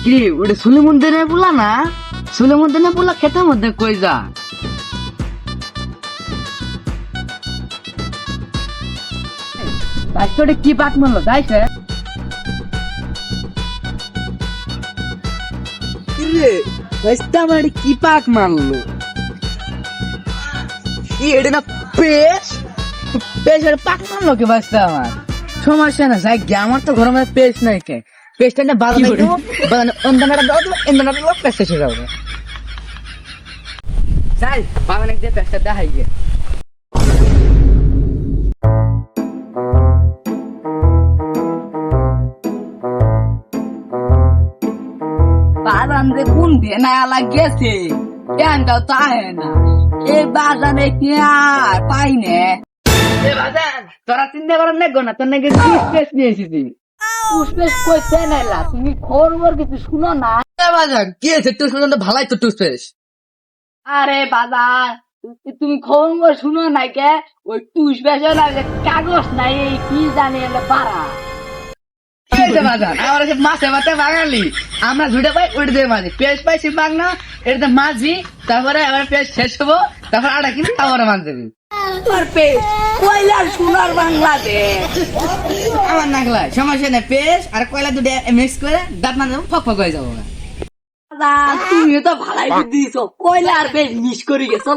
কি ওটা সুলেমুদ্দিনের পোলা না? সুলেমুদ্দিনের পোলা ক্ষেতের মধ্যে কই যা? ভাই তোরে কি পাক মারলো যাইছে? রে ভাইস্তা আমারে কি পাক মারলো? কি এটা না পেশ? পেশের পাক মারলো কি ভাইস্তা আমার? সমস্যা না যাই গে, আমার তো ঘরের মধ্যে পেশ নাই কে। পেশটা না বাদ দিয়ে দেবো, অন্দানাটা দাও তো, অন্দানাটা দাও, পেশটা শেষ হবে। যাই বাগানে গিয়ে পেশটা দেখাই গিয়ে। বাগান যে কোন ভেনা লাগিয়েছে কেনটাও তো আহে না, এই বাগানে কি আর পাই নে। তোরা চিন্তা করেন না গো না, তোর নাকি টুথপেস্ট নিয়ে এসেছি। টুথপেস্ট কইতে নাইলা, তুমি খবর কিছু শুনো না? বাজার কি আছে টুথপেস্ট তো ভালাই তো টুথপেস্ট। আরে বাজার তুমি খবর শুনো নাই কে? ওই টুথপেস্ট না কাগজ নাই, এই কি জানি এলে পারা মাছে মাতে বাঙালি আমরা ঝুটে পাই ওইটা দিয়ে মাঝি পেঁয়াজ পাইছি বাংলা এটা মাঝি, তারপরে আবার পেঁয়াজ শেষ হবো, তারপর আটা কিনে তারপরে মাছ দেবি। সোনার বাংলাদেশ আমার নাগলায় সমস্যা নেই, পেঁয়াজ আর কয়লা দুটো মিক্স করে দাঁত না দেবো, ফক ফক হয়ে যাবো। তুমিও তো ভালাই দিয়েছো, কয়লা আর পেঁয়াজ মিক্স করে গেছো।